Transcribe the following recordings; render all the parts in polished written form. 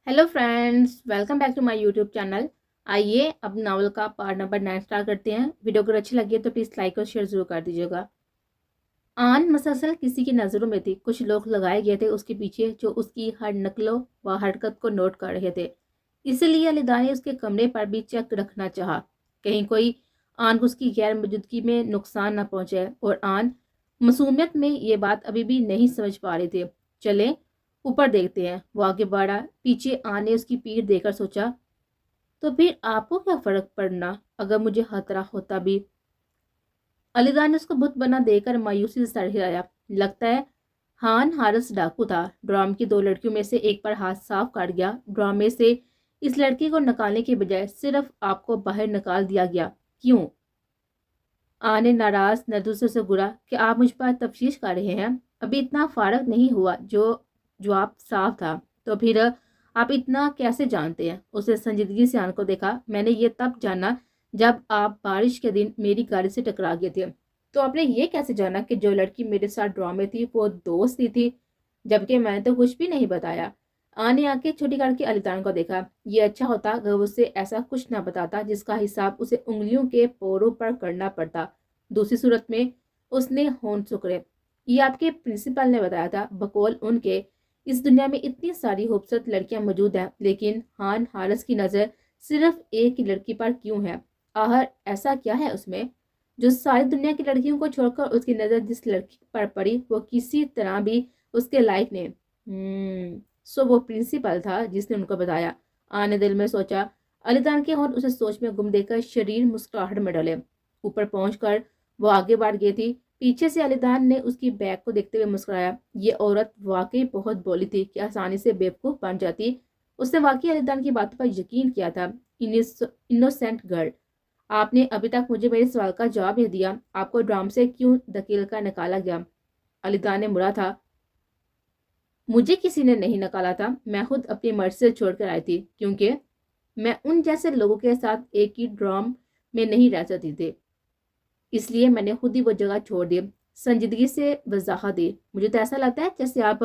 Hello friends, welcome back to my YouTube channel. आइए अब novel का पार्ट नंबर 9 स्टार्ट करते हैं। वीडियो अगर अच्छी लगी है तो प्लीज़ लाइक और शेयर जरूर कर दीजिएगा। आन मसलसल किसी की नज़रों में थी। कुछ लोग लगाए गए थे उसके पीछे जो उसकी हर नकलो व हरकत को नोट कर रहे थे। इसलिए अलीदा ने उसके कमरे पर भी चेक रखना चाहा, कहीं कोई आन को उसकी गैर मौजूदगी में नुकसान न पहुंचे। और आन मासूमियत में ये बात अभी भी नहीं समझ पा रहे थे। चले ऊपर देखते हैं। वो आगे बढ़ा। पीछे आन ने उसकी पीठ देकर सोचा, तो फिर आपको क्या फर्क पड़ना अगर मुझे खतरा होता भी। अलीदा ने उसको बुत बना देकर मायूसी से सर हिलाया। लगता है हान हारस डाकू था। ड्राम की दो लड़कियों में से एक पर हाथ साफ काट गया। ड्राम में से इस लड़की को निकालने के बजाय सिर्फ आपको बाहर निकाल दिया गया। क्यों? आने नाराज नजरों से घुरा कि आप मुझ पर तफ्तीश कर रहे हैं। अभी इतना फारग नहीं हुआ जो जवाब साफ था। तो फिर आप इतना कैसे जानते हैं? उसे संजीदगी से आन को देखा। मैंने ये तब जाना जब आप बारिश के दिन मेरी गाड़ी से टकरा गए थे। तो आपने ये कैसे जाना कि जो लड़की मेरे साथ ड्रॉ में थी वो दोस्त ही थी, जबकि मैंने तो कुछ भी नहीं बताया। आने आके छोटी करके अलीतान को देखा। ये अच्छा होता अगर उसे ऐसा कुछ ना बताता जिसका हिसाब उसे उंगलियों के पोरों पर करना पड़ता। दूसरी सूरत में उसने होंठ सुकड़े। ये आपके प्रिंसिपल ने बताया था। बकौल उनके इस दुनिया में इतनी सारी खूबसूरत लड़कियां मौजूद हैं, लेकिन हान हारस की नज़र सिर्फ एक ही लड़की पर क्यों है? आहर ऐसा क्या है उसमें जो सारी दुनिया की लड़कियों को छोड़कर उसकी नज़र जिस लड़की पर पड़ी वो किसी तरह भी उसके लायक ने। सो वो प्रिंसिपल था जिसने उनको बताया। आने दिल में सोचा। अलीदान के होंठ उसे सोच में गुम देकर शरीर मुस्कुराहट में डले। ऊपर पहुंचकर वो आगे बढ़ गई थी। पीछे से अलीदान ने उसकी बैग को देखते हुए मुस्कुराया। ये औरत वाकई बहुत भोली थी कि आसानी से बेवकूफ बन जाती। उसने वाकई अलीदान की बातों पर यकीन किया था। इनोसेंट गर्ल, आपने अभी तक मुझे मेरे सवाल का जवाब नहीं दिया। आपको ड्राम से क्यों धकेल कर निकाला गया? अलीदान ने मुड़ा था। मुझे किसी ने नहीं निकाला था, मैं खुद अपनी मर्जी से छोड़कर आई थी, क्योंकि मैं उन जैसे लोगों के साथ एक ही ड्राम में नहीं रह सकती थी। इसलिए मैंने खुद ही वो जगह छोड़ दी। संजीदगी से वजाहत दी। मुझे तो ऐसा लगता है जैसे आप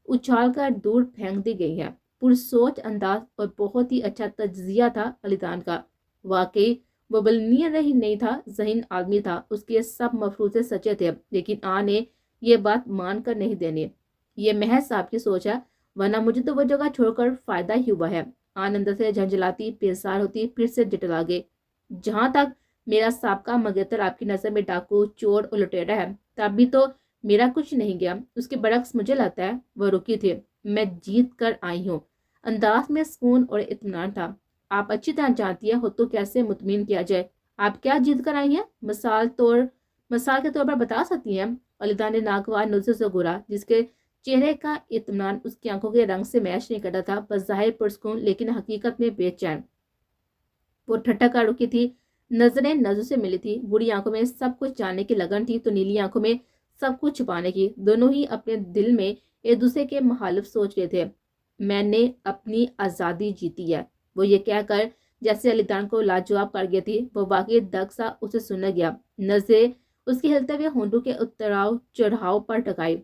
उछाल कर दूर फेंक दी गई हैं। पुरसोच अंदाज और बहुत ही अच्छा तजिया था अलीदान का। वाकई वो बलनियर ही नहीं था, ज़हीन आदमी था। उसके सब मफरूज़े सच्चे थे, लेकिन आ ने ये बात मान कर नहीं देनी। ये महज आपकी सोच है, वरना मुझे तो वो जगह छोड़कर फायदा ही हुआ है। आनंद से झंझलाती बेजार होती फिर से जटला गई। जहां तक मेरा साबका मंगेतर आपकी नजर में डाकू चोर और लुटेरा है, तब भी तो मेरा कुछ नहीं गया। उसके बरक्स मुझे लगता है वो रुकी थी। मैं जीत कर आई हूँ। अंदाज में सुकून और इत्मीनान था। आप अच्छी तरह जानती है हो तो कैसे मुतमिन किया जाए। आप क्या जीत कर आई हैं? मिसाल के तौर पर बता सकती हैं? अलीदा ने नागवार नजर से घूरा, जिसके चेहरे का इत्मीनान उसकी आंखों के रंग से मैच नहीं करता था। बज़ाहिर पुरस्कून लेकिन हकीकत में बेचैन। वो ठट्ठा कर रुकी थी। नजरें नजर से मिली थी। बुरी आंखों में सब कुछ जानने की लगन थी तो नीली आंखों में सब कुछ छुपाने की। दोनों ही अपने दिल में एक दूसरे के मुखालिफ सोच रहे थे। मैंने अपनी आज़ादी जीती है, वो ये कहकर जैसे अलीदान को लाजवाब कर गई थी। वो वाकई दग सा उसे सुन गया। नजरें उसके हिलते हुए होंठों के उतराव चढ़ाव पर टकाई।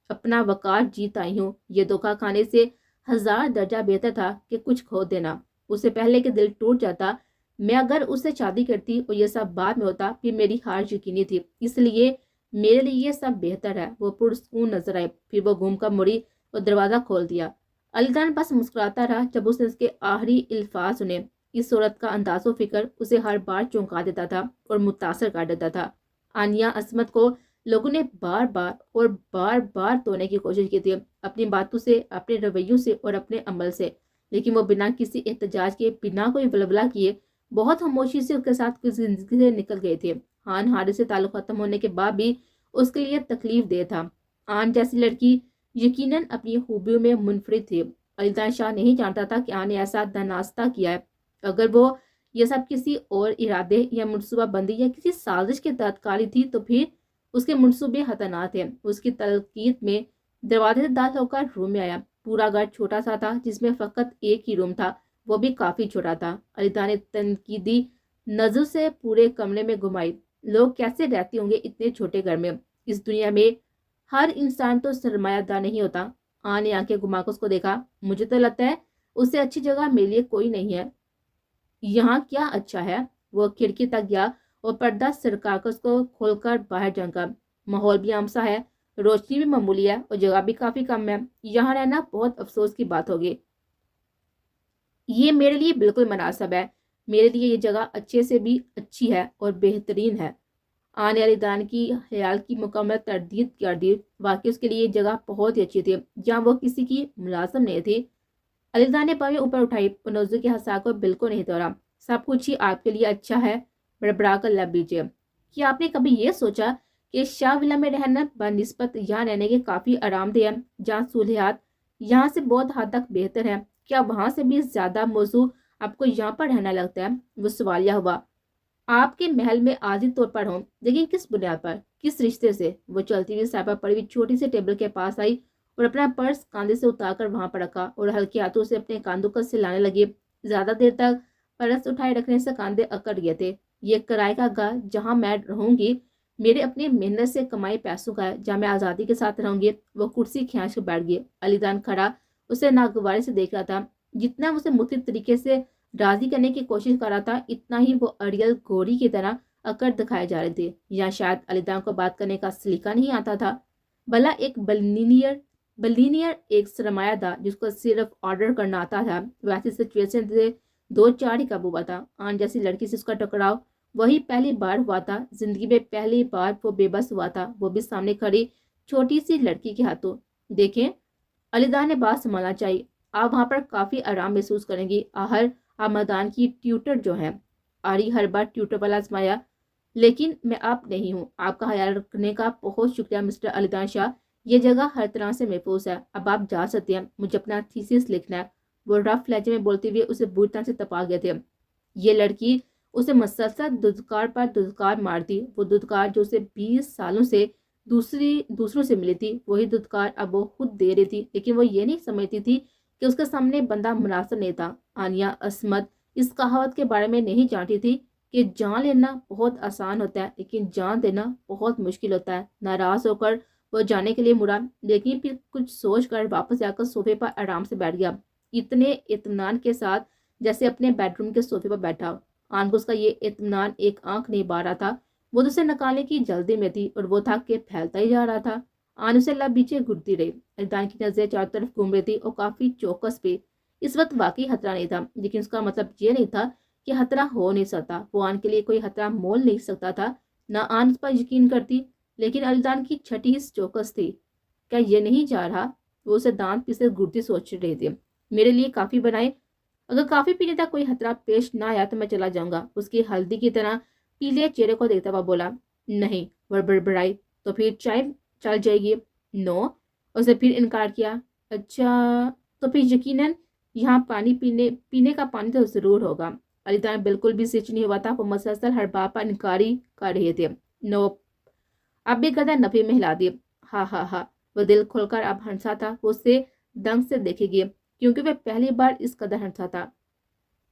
अपना वकार जीत आई हूँ, ये धोखा खाने से 1000 दर्जा बेहतर था कि कुछ खो देना। उससे पहले कि दिल टूट जाता, मैं अगर उससे शादी करती और ये सब बाद में होता, फिर मेरी हार यकीनी थी। इसलिए मेरे लिए ये सब बेहतर है। वो पुरसकून नजर आए। फिर वो घूम कर मुड़ी और दरवाजा खोल दिया। अलीदान बस मुस्कुराता रहा जब उसने उसके आखिरी अल्फाज सुने। इस औरत का अंदाज़ो फिक्र उसे हर बार चौंका देता था और मुतासर कर देता था। आनिया असमत को लोगों ने बार बार तोड़ने की कोशिश की थी, अपनी बातों से, अपने रवैयों से और अपने अमल से। लेकिन वो बिना किसी एहतजाज के, बिना कोई बलबला किए बहुत खामोशी से उसके साथ कुछ जिंदगी से निकल गए थे। हान हारे से ताल्लुक खत्म होने के बाद भी उसके लिए तकलीफ दे था। आन जैसी लड़की यकीनन अपनी खूबियों में मुनफरिद थी। अलीदान शाह नहीं जानता था कि आन ने ऐसा दानास्ता किया है। अगर वो ये सब किसी और इरादे या मनसूबा बंदी या किसी साजिश के तहत काली थी तो फिर उसके मनसूबे खतरनाक थे। उसकी तलकीद में दरवाजे से दाखिल होकर रूम में आया। पूरा घर छोटा सा था जिसमें फकत एक ही रूम था, वो भी काफी छोटा था। अलीदा ने तनकीदी नजर से पूरे कमरे में घुमाई। लोग कैसे रहते होंगे इतने छोटे घर में? इस दुनिया में हर इंसान तो सरमायादार नहीं होता। आने आंखें घुमाकर उसको देखा। मुझे तो लगता है उससे अच्छी जगह मेरे लिए कोई नहीं है। यहाँ क्या अच्छा है? वो खिड़की तक गया और पर्दा सरका कर उसको खोलकर बाहर झांका। माहौल भी आम सा है, रोशनी भी मामूली है और जगह भी काफी कम है। यहाँ रहना बहुत अफसोस की बात होगी। ये मेरे लिए बिल्कुल मुनासिब है। मेरे लिए ये जगह अच्छे से भी अच्छी है और बेहतरीन है। आने वाली दान की ख्याल की मुकम्मल तरदीद कर दी। वाकई उसके लिए ये जगह बहुत ही अच्छी थी, जहाँ वो किसी की मुलाजिम नहीं थी। अलीदान ने बाहें ऊपर उठाई और नौजू के हंसा को बिल्कुल नहीं तोड़ा। सब कुछ ही आपके लिए अच्छा है, बड़बड़ा कर लब लीजिए। क्या आपने कभी ये सोचा कि शाह विला में रहना बनिस्बत यहाँ रहने के काफ़ी आरामदेह है, जहाँ सहूलियात यहाँ से बहुत हद तक बेहतर है? क्या वहाँ से भी ज़्यादा मौजू आपको यहाँ पर रहना लगता है? वो सवालिया हुआ। आपके महल में आजी तौर पर हूँ, लेकिन किस बुनियाद पर, किस रिश्ते से? वो चलती हुई साइबर पड़ी हुई छोटी सी टेबल के पास आई और अपना पर्स कांधे से उतारकर वहां पर रखा और हल्के हाथों से अपने कांधों को सिलाने लगी। ज्यादा देर तक पर्स उठाए रखने से कांधे अकड़ गए थे। ये किराए का घर जहाँ मैं रहूंगी मेरे अपनी मेहनत से कमाई पैसों का है, जहाँ मैं आज़ादी के साथ रहूंगी। वो कुर्सी खींच कर बैठ गई। अलीदान खड़ा उसे नागवारे से देख रहा था। जितना उसे मुख्तलिफ तरीके से राजी करने की कोशिश कर रहा था, इतना ही वो अड़ियल घोड़ी की तरह अकड़ दिखाए जा रहे थे। या शायद अलीदान को बात करने का सलीका नहीं आता था। भला एक बलिनियर एक सरमायादार जिसको सिर्फ ऑर्डर करना आता था, वैसी सिचुएशन से दो चार ही काबू हुआ था। आन जैसी लड़की से उसका टकराव वही पहली बार हुआ था। जिंदगी में पहली बार वो बेबस हुआ था, वो भी सामने खड़ी छोटी सी लड़की के हाथों। देखें, अलीदान ने बात संभालना चाहिए। आप वहां पर काफी आराम महसूस करेंगी। आहर आप मैदान की ट्यूटर जो है। आरी हर बार ट्यूटर वाला आजमाया, लेकिन मैं आप नहीं हूँ। आपका ख्याल रखने का बहुत शुक्रिया मिस्टर अलीदान शाह। ये जगह हर तरह से महफूज है। अब आप जा सकते हैं, मुझे अपना थीसिस लिखना है। वो रफ लहजे में बोलते हुए उसे बुरी तरह से तपा गए थे। ये लड़की उसे मसलसल दुदकार पर दुदकार मारती। वो दुदकार जो उसे 20 सालों से दूसरों से मिली थी, वही दुदकार अब वो खुद दे रही थी। लेकिन वो ये नहीं समझती थी कि उसके सामने बंदा मुनासिब नहीं था। आनिया असमत इस कहावत के बारे में नहीं जानती थी कि जान लेना बहुत आसान होता है, लेकिन जान देना बहुत मुश्किल होता है। नाराज होकर वो जाने के लिए मुड़ा, लेकिन फिर कुछ सोच कर वापस जाकर सोफे पर आराम से बैठ गया, इतने इत्मीनान के साथ जैसे अपने बेडरूम के सोफे पर बैठा। आन को उसका ये इत्मीनान एक आंख नहीं बार रहा था। वो तो उसे निकालने की जल्दी में थी और वो था कि फैलता ही जा रहा था। आन उसे लब पीछे घुटती रही। अलीदान की नजरें चारों तरफ घूम रही थी और काफी चौकस भी। इस वक्त वाकई खतरा नहीं था, लेकिन उसका मतलब ये नहीं था कि खतरा हो नहीं सकता। वो आन के लिए कोई खतरा मोल नहीं सकता था। ना आन उस पर यकीन करती, लेकिन अलीदान की छठी हिस्स चौकस थी। क्या ये नहीं जा रहा? वो उसे दांत पीसे घुटती सोच रही थी। मेरे लिए काफी बनाए, अगर काफी पीने तक कोई खतरा पेश ना आया तो मैं चला जाऊंगा। उसकी हल्दी की तरह पीले चेहरे को देखता हुआ बोला। नहीं, वह बड़बड़ाई। तो फिर चाय चल जाएगी? नो। उसे फिर इनकार किया। अच्छा, तो फिर यकीनन यहाँ पानी पीने का पानी तो जरूर होगा। अलीदान बिल्कुल भी स्विच नहीं हुआ था। वो मसलसल हर बात पर इनकारी कर रहे थे। नो। अब भी गदा नफे में हिला दिए। हा हा हा। वो दिल खोलकर अब हंसा था। वो उसे दंग से देखेगी, क्योंकि वह पहली बार इस कदर हंसा था।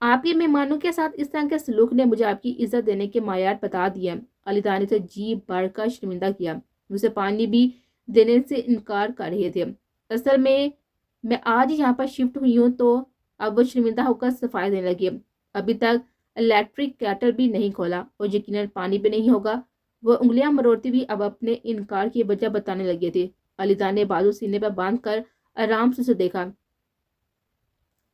आपके मेहमानों के साथ इस तरह के सलूक ने मुझे आपकी इज्जत देने के मायार बता दिए। अलीदान ने उसे जी भरकर शर्मिंदा किया। उसे पानी भी देने से इनकार कर रहे थे। असल में मैं आज ही यहाँ पर शिफ्ट हुई हूँ, तो अब वो शर्मिंदा होकर सफाई देने लगी। अभी तक इलेक्ट्रिक कैटल भी नहीं खोला और यकीनन पानी भी नहीं होगा। वो उंगलियां मरोड़ती हुई अब अपने इनकार की वजह बताने लगे थे। अलीदान ने बाजू सीने पर बांध कर आराम से उसे देखा।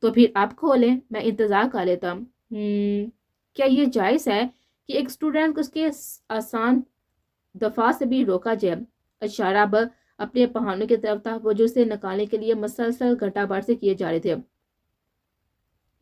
तो फिर आप खोलें, मैं इंतजार कर लेता हूँ। क्या ये जायज़ है कि एक स्टूडेंट को उसके आसान दफा से भी रोका जाए? इशारा अब अपने बहानों की तरफ था, वो जो उसे निकालने के लिए मसलसल घटाबार से किए जा रहे थे।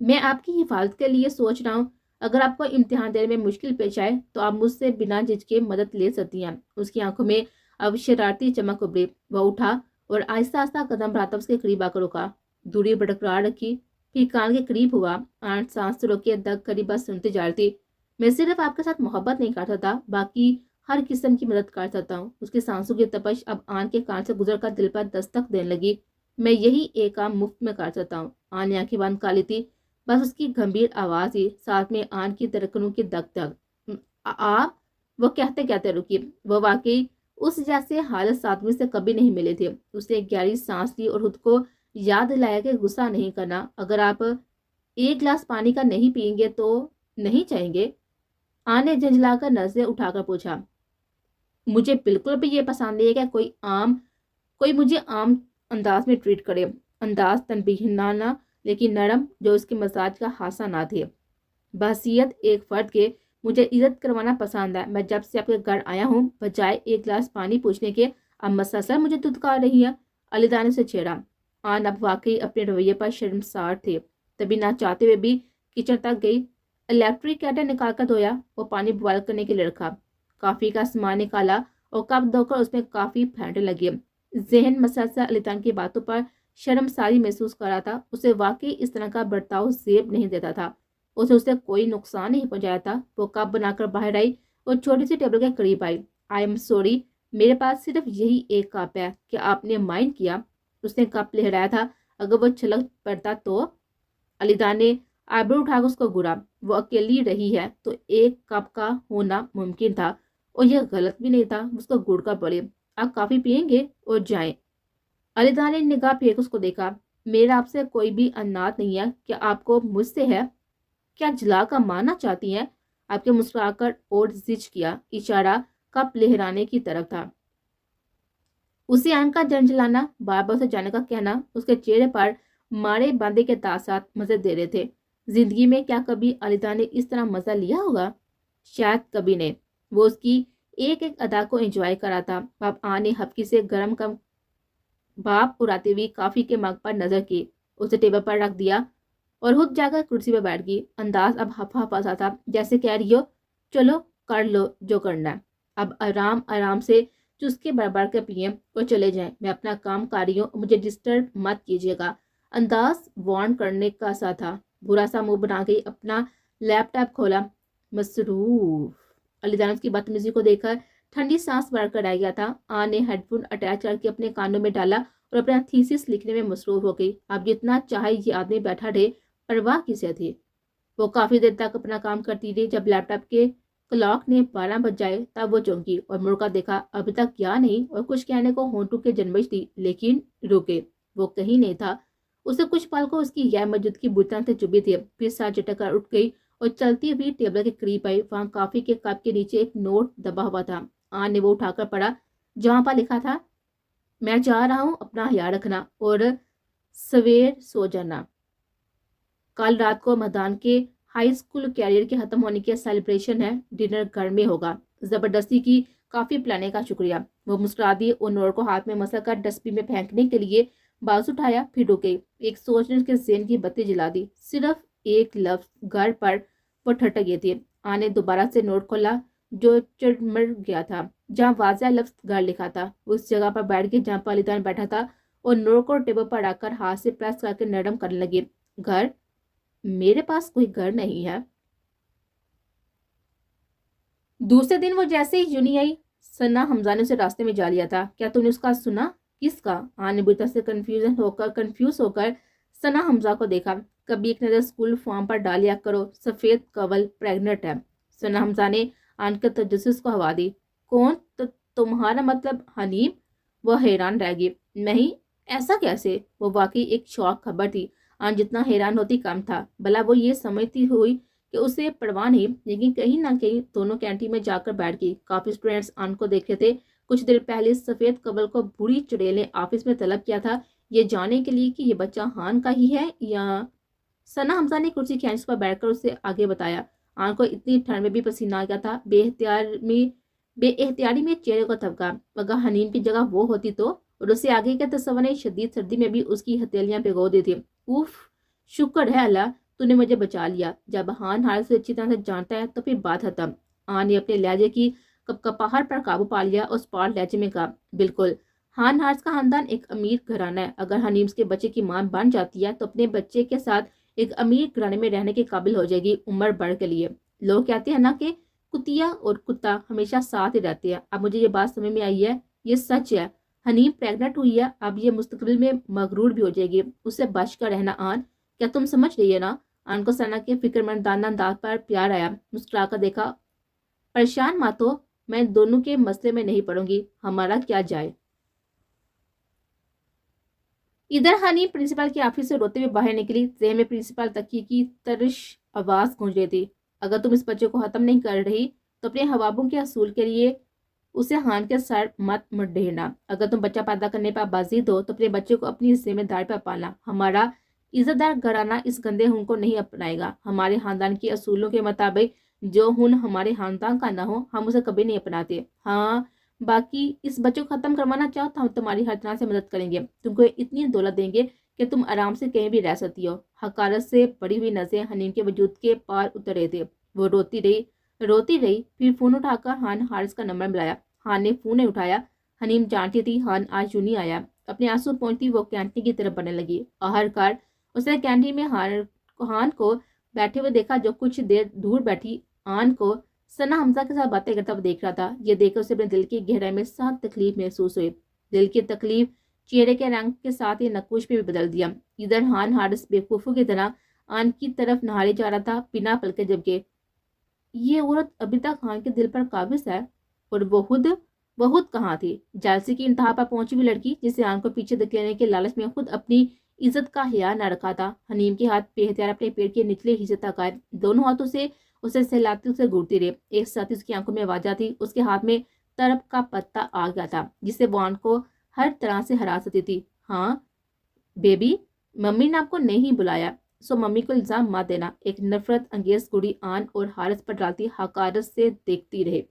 मैं आपकी हिफाजत के लिए सोच रहा हूँ। अगर आपको इम्तिहान देने में मुश्किल पेश आए तो आप मुझसे बिना झिझके मदद ले सकती हैं। उसकी आंखों में अब शरारती चमक उभरी। वह उठा और आहिस्ता आहिस्ता कदम बढ़ाता उसके करीब आकर रुका। दूरी बरकरार रखी, फिर कान के करीब हुआ। आंट सांस रोके दग करीब बस सुनती जा रही थी। मैं सिर्फ आपके साथ मोहब्बत नहीं कर सकता, बाकी हर किस्म की मदद कर सकता हूँ। उसकी सांसों की तपश अब आन के कान से गुजर कर दिल पर दस्तक देने लगी। मैं यही एक काम मुफ्त में कर सकता हूँ। आन ने आंखें बंद कर ली थी। बस उसकी गंभीर आवाज ही, साथ में आन की धड़कनों की दग दग। आप, वो कहते कहते रुकी। वो वाकई उस जैसे हालत आदमी से कभी नहीं मिले थे। उसने एक गहरी सांस ली और खुद को याद दिलाया कि गुस्सा नहीं करना, अगर आप एक गिलास पानी का नहीं पियेंगे तो नहीं चाहेंगे। आन ने झंझलाकर नजरें उठाकर पूछा, मुझे बिल्कुल भी ये पसंद नहीं है कि कोई मुझे आम अंदाज में ट्रीट करे। अंदाज तनबीहाना लेकिन नरम, जो उसके मजाज का हासा ना थे। बहसीयत एक फर्द के मुझे इज्जत करवाना पसंद है। मैं जब से आपके घर आया हूँ, बजाय एक गिलास पानी पूछने के अब मसलसल मुझे धुतकार रही है। अलीदाने से छेड़ा। आन अब वाकई अपने रवैये पर शर्मसार थे। तभी ना चाहते हुए भी किचन तक गई, इलेक्ट्रिक केटल निकाल कर धोया, वो पानी बॉयल करने के लिए रखा, काफी का सामान निकाला और कप धोकर उसमें काफी फेंटने लगी। जहन मसलसल अलीदान की बातों पर शर्मसारी महसूस कर रहा था। उसे वाकई इस तरह का बर्ताव जेब नहीं देता था। उसे कोई नुकसान नहीं पहुंचाया था। वो कप बनाकर बाहर आई और छोटी सी टेबल के करीब आई। आई एम सॉरी, मेरे पास सिर्फ यही एक कप है, क्या आपने माइंड किया? उसने कप लहराया था, अगर वो छलक पड़ता तो। अलीदान ने आईब्रो उठाकर उसको घूरा। वो अकेली रही है तो एक कप का होना मुमकिन था और यह गलत भी नहीं था। उसको गुड़ का पड़े, आप काफी पियेंगे और जाएं। अलीदान ने निगाह फेंक उसको देखा। मेरा आपसे कोई भी अनाथ नहीं है, क्या आपको मुझसे है? क्या जला का मारना चाहती हैं? आपके मुस्कुराकर और जिच किया, इशारा कप लहराने की तरफ था। उसी आन का झंझलाना, बार बार उसे जाने का कहना उसके चेहरे पर मारे बांधे के साथ मजे दे रहे थे। जिंदगी में क्या कभी अलीदान ने इस तरह मजा लिया होगा? शायद कभी नहीं। वो उसकी एक एक अदा को एंजॉय करा था। अब आन ने हल्की से गर्म कम भाप उड़ाती हुई काफी के मग पर नजर की, उसे टेबल पर रख दिया और खुद जाकर कुर्सी पर बैठ गई। अंदाज अब हफा हफा सा था, जैसे कह रही हो चलो कर लो जो करना है, अब आराम आराम से चुस्के बरबर के पिए और चले जाएं। मैं अपना काम कर रही हूँ, मुझे डिस्टर्ब मत कीजिएगा। अंदाज वार्न करने का सा था। बुरा सा मुंह बना गई, अपना लैपटॉप खोला। मसरूफ। अलीदान उसकी बदतमीजी को देखकर ठंडी सांस भरकर आ गया था। आन ने हेडफोन अटैच करके अपने कानों में डाला और अपना थीसिस लिखने में मसरूफ हो गई। अब जितना चाहे ये आदमी बैठा रहे, परवाह किसे थी। वो काफी देर तक अपना काम करती रही। जब लैपटॉप के क्लॉक ने 12 बज जाए तब वो चौंकी और मुड़कर देखा, अभी तक क्या नहीं, और कुछ कहने को होंठों के जन्मश थी, लेकिन रुके, वो कहीं नहीं था। उसे कुछ पल को उसकी गैर मौजूदगी बुरी तरह से चुभी थी। फिर साथ झटक कर उठ गई और चलती हुई टेबल के करीब आई। वहां काफी के कप के नीचे एक नोट दबा हुआ था। आन ने वो उठाकर पढ़ा, जहां पर लिखा था, मैं जा रहा हूँ, अपना ख्याल रखना और सवेर सो जाना। कल रात को मैदान के हाई स्कूल कैरियर के खत्म होने के सेलिब्रेशन है, डिनर घर में होगा। जबरदस्ती की काफी पिलाने का शुक्रिया। वो मुस्कुरा दी और नोर को हाथ में मसल कर डस्टबिन में फेंकने के लिए बाजू उठाया, फिर रुक गई। एक सोच ने उसके ज़हन की बत्ती जला दी। सिर्फ एक लफ्ज घर पर वो ठटक गए थे। आने दोबारा से नोट खोला जो चिड़मड़ गया था, जहाँ वाज़ह लफ्ज घर लिखा था। उस जगह पर बैठ गई जहाँ पर अलीदान बैठा था और नोट को टेबल पर रखकर हाथ से प्रेस करके नरम करने लगी। घर? मेरे पास कोई घर नहीं है। दूसरे दिन वो जैसे ही यूनी आई, सना हमजा ने उसे रास्ते में जा लिया था। क्या तुमने उसका सुना? किसका? आने बुरी तरह से कंफ्यूज होकर सना हमजा को देखा। कभी एक नजर स्कूल फॉर्म पर डालिया करो, सफेद कवल प्रेग्नेंट है। सना हमजा ने आन के तजस्सुस को हवा दी। कौन? तुम्हारा मतलब हनीम? वह हैरान रह गई। नहीं, ऐसा कैसे? वो वाकई एक शौक खबर थी। आन जितना हैरान होती कम था। भला वो ये समझती हुई कि उसे परवाह नहीं, लेकिन कहीं ना कहीं दोनों कैंटीन में जाकर बैठ गई। काफी स्टूडेंट्स आन को देख रहे थे। कुछ देर पहले सफेद कबल को बूढ़ी चुड़ैल ने ऑफिस में तलब किया था, ये जानने के लिए कि ये बच्चा हान का ही है या। सना हमजा ने कुर्सी खींच पर बैठकर उसे आगे बताया। आन को इतनी ठंड में भी पसीना आ गया था। बेएहतियारी में चेहरे को थपका। अगर हनीम की जगह वो होती तो। और उससे आगे के तस्वर ने शदीद सर्दी में भी उसकी हथेलियां भिगो दी थी। उफ, शुक्र है अल्लाह, तूने मुझे बचा लिया। जब हान हाल से अच्छी तरह से जानता है तो फिर बात खत्म। आन ने अपने लहजे की कपकपाहट पर काबू पा लिया और स्पॉट लहजे में कहा, बिल्कुल, हान हार्स का खानदान एक अमीर घराना है। अगर हनीम के बच्चे की मां बन जाती है तो अपने बच्चे के साथ एक अमीर घराने में रहने के काबिल हो जाएगी उम्र भर के लिए। लोग कहते हैं ना कि कुतिया और कुत्ता हमेशा साथ ही रहते हैं। अब मुझे ये बात समझ में आई है, ये सच है। हनीम प्रेग्नेंट हुई है, अब ये मुस्तकबिल में मगरूर भी हो जाएगी। उससे बच कर रहना आन, क्या तुम समझ रही है ना? आन को सना के फिक्रमंदाना अंदाज पर प्यार आया। मुस्कुरा कर देखा, परेशान मत हो, मैं दोनों के मसले में नहीं पड़ूंगी, हमारा क्या जाए। इधर हनी प्रिंसिपल के ऑफिस से रोते हुए बाहर निकली। जेहन में प्रिंसिपल तकिए की तरश आवाज गूंज रही थी, अगर तुम इस बच्चे को खत्म नहीं कर रही तो अपने हवाबों के असूल के लिए उसे हान के सर मत ढेरना। अगर तुम बच्चा पैदा करने पर बाजिद हो तो अपने बच्चे को अपनी जिम्मेदारी पर पालना। हमारा इज्जतदार घराना इस गंदे हुन को नहीं अपनाएगा। हमारे खानदान के असूलों के मुताबिक जो हुन हमारे खानदान का ना हो, हम उसे कभी नहीं अपनाते। हाँ, बाकी इस बच्चे को खत्म करवाना चाहो तो हम तुम्हारी हर तरह से मदद करेंगे। तुमको इतनी दौलत देंगे कि तुम आराम से कहीं भी रह सकती हो। हकारत से बड़ी हुई नजरें हनीम के वजूद के पार उतर रहे थे। वो रोती रही, फिर फोन उठाकर हान हारिस का नंबर मिलाया। हान ने फोन नहीं उठाया। हनीम जानती थी हान आज यूं नहीं आया। अपने आंसू पहुंचती वो कैंटीन की तरफ बढ़ने लगी। आखिरकार उसने कैंटीन में हान को बैठे हुए देखा, जो कुछ देर दूर बैठी आन को सना हमजा के साथ बातें करता हुआ देख रहा था। ये देखकर उसे अपने दिल की गहराई में सख्त तकलीफ महसूस हुई। दिल की तकलीफ चेहरे के रंग के साथ ही नकुश में भी बदल दिया। इधर हान हारिस बेवकूफों की तरह आन की तरफ नहारे जा रहा था बिना पलके झपके। ये औरत अभी तक खान के दिल पर काबिज है, और वो खुद कहाँ थी? जालसी की इंतहा पर पहुंची हुई लड़की जिसे आन को पीछे धकेलने के लालच में खुद अपनी इज्जत का हिया न रखा था। हनीम के हाथ बेहतियार अपने पेट के निचले हिस्से तक आए। दोनों हाथों से उसे सहलाती उसे घूरती रही। एक साथ उसकी आंखों में आवाज थी। उसके हाथ में तरफ का पत्ता आ गया था जिससे वो आन को हर तरह से हरा सकती थी। हाँ बेबी, मम्मी ने आपको नहीं बुलाया, सो मम्मी को इल्जाम मत देना। एक नफरत अंगेज कुड़ी आन और हारिस पर डालती हकारत से देखती रहे।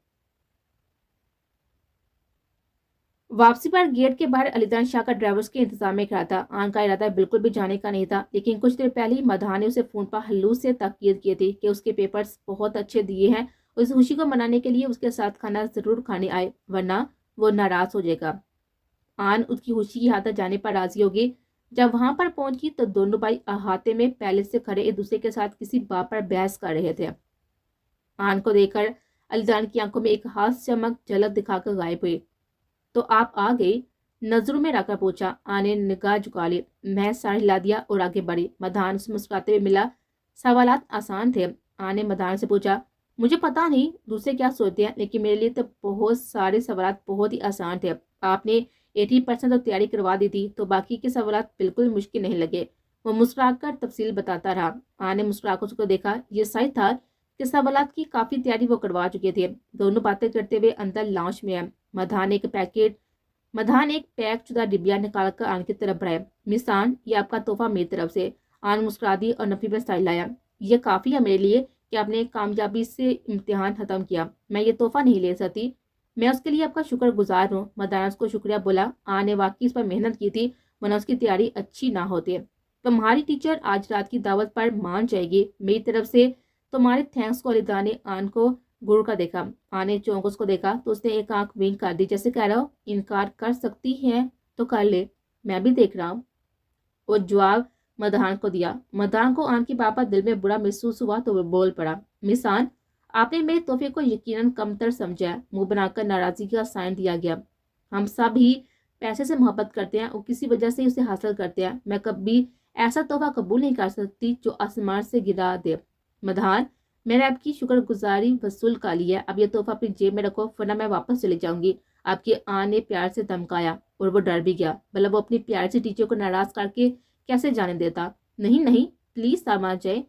वापसी पर गेट के बाहर अलीदान शाह का ड्राइवर्स के इंतजाम में खड़ा था। आन का इरादा बिल्कुल भी जाने का नहीं था, लेकिन कुछ देर पहले ही मदहा ने उसे फोन पर हल्लू से ताकीद की थी कि उसके पेपर्स बहुत अच्छे दिए हैं। उस खुशी को मनाने के लिए उसके साथ खाना जरूर खाने आए, वरना वो नाराज हो जाएगा। आन उसकी खुशी की हालत जाने पर राजी होगी। जब वहां पर पहुंची तो दोनों भाई अहाते में पहले से खड़े एक दूसरे के साथ किसी बात पर बहस कर रहे थे। आन को देखकर अलीदान की आंखों में एक हास्य चमक झलक दिखाकर गायब हुई। तो आप आ गई? नजरों में रखकर पूछा। आने निगाह झुका ली। मैं साड़ी ला दिया और आगे बढ़ी। मधान से मुस्कुराते हुए मिला। सवालात आसान थे। आने मधान से पूछा, मुझे पता नहीं दूसरे क्या सोचते हैं, लेकिन मेरे लिए तो बहुत सारे सवालात बहुत ही आसान थे। आपने 80% तो तैयारी करवा दी थी, तो बाकी के सवालात बिल्कुल मुश्किल नहीं लगे। वो मुस्कुराकर तफसील बताता रहा। आने मुस्कुराकर उसको देखा। ये सही था कि सवालात की काफी तैयारी वो करवा चुके थे। दोनों बातें करते हुए अंदर लाउंज में आए। मधान एक पैक चुदा डिबिया निकाल कर आन की तरफ बढ़ाया। मिस आन, ये आपका तोहफा मेरी तरफ से। आन मुस्कुरा दी और नफी में स्टाइल लाया। ये काफी है मेरे लिए कि आपने कामयाबी से इम्तिहान खत्म किया। मैं ये तोहफा नहीं ले सकती। मैं उसके लिए आपका शुक्रगुजार हूँ। मदान उसको शुक्रिया बोला। आन ने वाकई इस पर मेहनत की थी, वरना उसकी तैयारी अच्छी ना होती। तुम्हारी टीचर आज रात की दावत पर मान जाएगी। मेरी तरफ से तुम्हारे थैंक्स को अलीदा ने आन को गुरु का देखा। आने चौंक उसको देखा तो उसने एक आंख विंक कर दी, जैसे कह रहा हो इनकार कर सकती है तो कर ले, मैं भी देख रहा हूँ। वो जवाब मदहान को दिया। मदहान को आन की बात पर दिल में बुरा महसूस हुआ तो वो बोल पड़ा, मिस आन, आपने मेरे तोहफे को यकीनन कमतर समझा। मुंह बनाकर नाराजगी का साइन दिया गया। हम सब ही पैसे से मोहब्बत करते हैं और किसी वजह से उसे हासिल करते हैं। मैं कभी ऐसा तोहफा कबूल नहीं कर सकती जो आसमान से गिरा दे। मदहान, मैंने आपकी शुक्रगुजारी वसूल कर ली है। अब ये तोहफा अपनी जेब में रखो, वरना मैं वापस चली जाऊंगी। आपकी आन ने प्यार से धमकाया और वो डर भी गया। मतलब वो अपनी प्यार से टीचर को नाराज करके कैसे जाने देता। नहीं नहीं, प्लीज सामान जाए,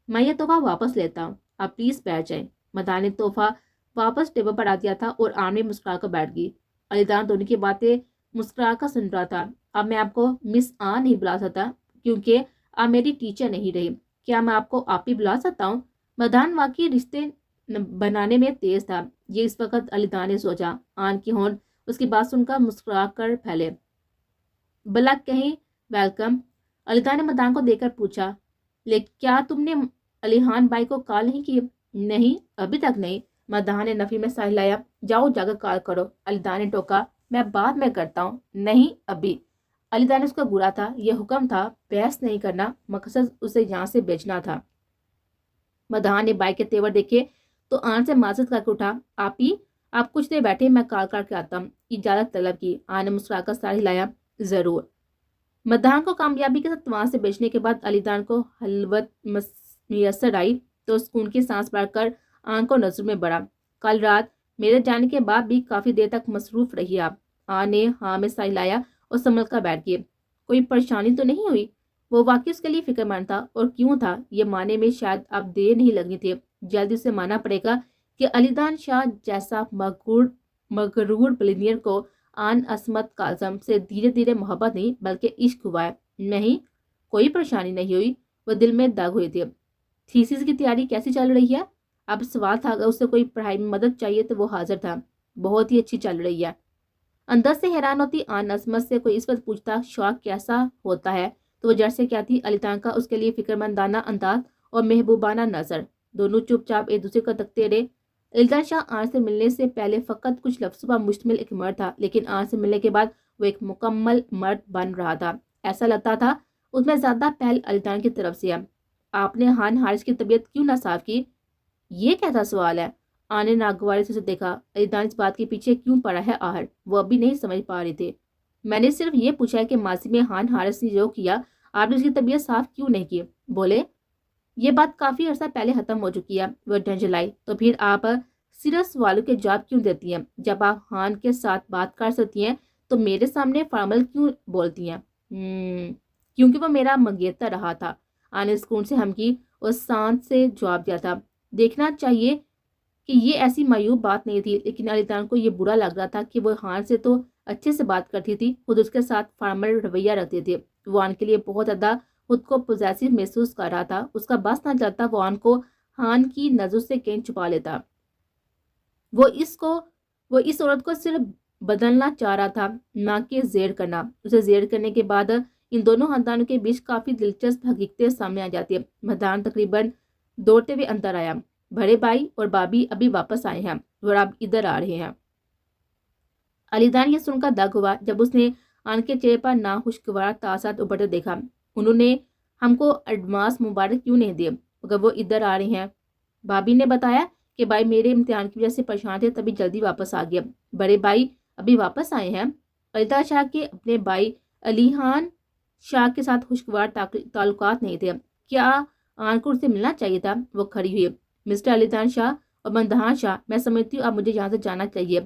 मैं ये तोहफा वापस लेता हूँ, आप प्लीज बैठ जाए। मदान ने तोहफा वापस टेबल पर आ दिया था और आन में मुस्कुरा कर बैठ गई। अलीदान दोनों की बातें मुस्कुरा कर सुन रहा था। अब मैं आपको मिस आन नहीं बुला सकता क्योंकि आप मेरी टीचर नहीं रही। क्या मैं आपको आप ही बुला सकता हूँ? मदान वाकई रिश्ते बनाने में तेज था। ये इस वक्त अलीदा ने सोचा। आन की होंठ उसकी बात सुनकर मुस्कुरा कर फैले। भला कहीं वेलकम, अलीदा ने मदान को देखकर पूछा। लेकिन क्या तुमने अलीहान भाई को कॉल नहीं की? नहीं, अभी तक नहीं। मदान ने नफी में साह लाया। जाओ जाकर कॉल करो। अलीदा ने टोका। मैं बाद में करता हूँ। नहीं अभी। अलीदा ने उसका बुरा था, यह हुक्म था, बहस नहीं करना, मकसद उसे यहाँ से बेचना था। मदहान ने बाइक के तेवर देखे तो आन से माजरत करके उठा। आप कुछ देर बैठे, मैं कॉल करके आता हूँ। इजाजत तलब की। आन ने मुस्कुराकर साड़ी हिलाया। जरूर। मदहान को कामयाबी के साथ वहां से बेचने के बाद अलीदान को हलवत मैसर आई तो सुकून की सांस भरकर आन को नजर में बढ़ा। कल रात मेरे जाने के बाद भी काफी देर तक मसरूफ रही आप। आन ने हाँ में साड़ी लाया और संभल कर बैठ गई। کوئی پریشانی تو نہیں ہوئی؟ وہ واقعی اس کے لیے فکر مند تھا، اور کیوں تھا یہ ماننے میں شاید اب دیر نہیں لگنی تھی۔ جلدی اسے ماننا پڑے گا کہ علی دان شاہ جیسا مغرور بلینئر کو آن عصمت کاظم سے دھیرے دھیرے محبت نہیں بلکہ عشق ہوا ہے۔ نہیں، کوئی پریشانی نہیں ہوئی۔ وہ دل میں دگ ہوئی تھی۔ تھیسس کی تیاری کیسی چل رہی ہے؟ اب سوال تھا، اگر اسے کوئی پڑھائی میں مدد چاہیے تو وہ حاضر تھا۔ بہت ہی اچھی چل رہی ہے۔ اندر سے حیران ہوتی آن عصمت سے کوئی اس وقت پوچھتا شوق کیسا ہوتا ہے تو وہ جڑ سے کہتی علی دان کا اس کے لیے فکر مندانہ انداز اور محبوبانہ نظر۔ دونوں چپ چاپ ایک دوسرے کو تکتے رہے۔ علی دان شاہ آن سے ملنے سے پہلے فقط کچھ لفظوں پر مشتمل ایک مرد تھا، لیکن آن سے ملنے کے بعد وہ ایک مکمل مرد بن رہا تھا۔ ایسا لگتا تھا اس میں زیادہ پہل علی دان کی طرف سے ہے۔ آپ نے خان حارث کی طبیعت کیوں نہ صاف کی؟ یہ کیسا سوال ہے؟ آن نے ناگوارے سے اسے دیکھا۔ علی دان اس بات کے پیچھے کیوں پڑا ہے آخر؟ وہ ابھی نہیں سمجھ پا رہے تھے۔ میں نے صرف یہ پوچھا ہے کہ ماضی میں خان حارث نے جو کیا آپ نے اس کی طبیعت صاف کیوں نہیں کی؟ بولے یہ بات کافی عرصہ پہلے ختم ہو چکی ہے۔ وہ جھنجھلائی۔ تو پھر آپ صرف سوالوں کے جواب کیوں دیتی ہیں؟ جب آپ خان کے ساتھ بات کر سکتی ہیں تو میرے سامنے فارمل کیوں بولتی ہیں؟ کیونکہ وہ میرا منگیتر رہا تھا۔ آن نے سکون سے ہم کی اور سانس سے جواب دیا تھا۔ دیکھنا چاہیے کہ یہ ایسی معیوب بات نہیں تھی، لیکن علی دان کو یہ برا لگ رہا تھا کہ وہ خان سے تو اچھے سے بات کرتی تھی، خود اس کے ساتھ فارمل رویہ رکھتے تھے۔ وہ آن کے لیے بہت زیادہ خود کو پوزیسو محسوس کر رہا تھا۔ اس کا بس نہ چلتا وہ آن کو خان کی نظر سے کہیں چھپا لیتا۔ وہ اس عورت کو صرف بدلنا چاہ رہا تھا، نہ کہ زیر کرنا۔ اسے زیر کرنے کے بعد ان دونوں خاندانوں کے بیچ کافی دلچسپ حقیقتیں سامنے آ جاتی ہیں۔ مہدان تقریباً دوڑتے ہوئے اندر آیا۔ بڑے بھائی اور بابی ابھی واپس آئے ہیں اور اب ادھر آ رہے ہیں۔ علی دان یہ سن کر دگ ہوا جب اس نے آن کے چہرے پر ناخوشگوار تاثرات ابھرتے دیکھا۔ انہوں نے ہم کو ایڈوانس مبارک کیوں نہیں دیے اگر وہ ادھر آ رہے ہیں؟ بابی نے بتایا کہ بھائی میرے امتحان کی وجہ سے پریشان تھے تبھی جلدی واپس آ گیا۔ بڑے بھائی ابھی واپس آئے ہیں؟ علی دان شاہ کے اپنے بھائی علی خان شاہ کے ساتھ خوشگوار تعلقات نہیں تھے۔ کیا آن کو اس سے ملنا چاہیے تھا؟ وہ کھڑی ہوئی۔ مسٹر علی دان شاہ اور مندہان شاہ، میں سمجھتی ہوں اب مجھے یہاں سے جانا چاہیے۔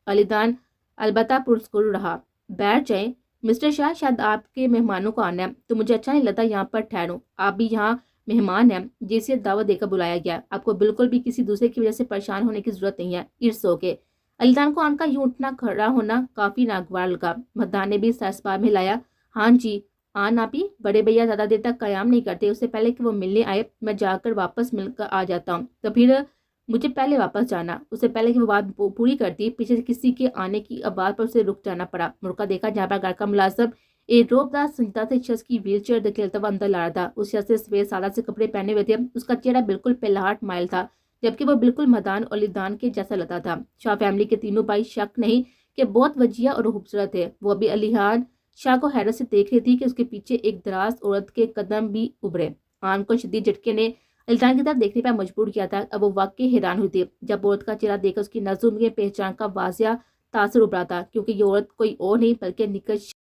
علی دان البتہ پرسکون رہا۔ بیٹھ جائیں مسٹر شاہ، شاید آپ کے مہمانوں کو آنا ہے تو مجھے اچھا نہیں لگتا یہاں پر ٹھہروں۔ آپ بھی یہاں مہمان ہیں جسے دعوت دے کر بلایا گیا۔ آپ کو بالکل بھی کسی دوسرے کی وجہ سے پریشان ہونے کی ضرورت نہیں ہے۔ It's okay. علی دان کو آن کا یوں اٹھنا کھڑا ہونا کافی ناگوار لگا۔ مدان نے بھی سر اسپار میں لایا۔ ہاں جی آن آپی، بڑے بھیا زیادہ دیر تک قیام نہیں کرتے، اس سے پہلے کہ وہ ملنے آئے میں جا کر واپس مل کر آ جاتا ہوں، تو پھر مجھے پہلے واپس جانا۔ اس سے پہلے کہ وہ بات پوری کرتی پیچھے سے کسی کے آنے کی آواز پر اسے رک جانا پڑا۔ مڑکا دیکھا جہاں پر گھر کا ملازم ایک روبدار سنجیدہ سے شخص کی ویل چیئر دھکیلتا ہوا اندر لا رہا تھا۔ اس شخص نے سفید سادہ سے کپڑے پہنے ہوئے تھے۔ اس کا چہرہ بالکل پہلاہٹ مائل تھا، جبکہ وہ بالکل مدان اور علی دان کے جیسا لگتا تھا۔ شاہ فیملی کے تینوں بھائی شک نہیں کہ بہت وجیہ اور خوبصورت تھے۔ وہ ابھی علی خان شاہ کو حیرت سے دیکھ رہی تھی کہ اس کے پیچھے ایک دراز عورت کے قدم بھی ابھرے۔ آن کو شدید جھٹکے نے علی دان کی طرف دیکھنے پر مجبور کیا تھا۔ اب وہ واقعی حیران ہوئی تھی جب عورت کا چہرہ دیکھ کر اس کی نظروں میں پہچان کا واضح تاثر ابھرا تھا، کیونکہ یہ عورت کوئی اور نہیں بلکہ نکش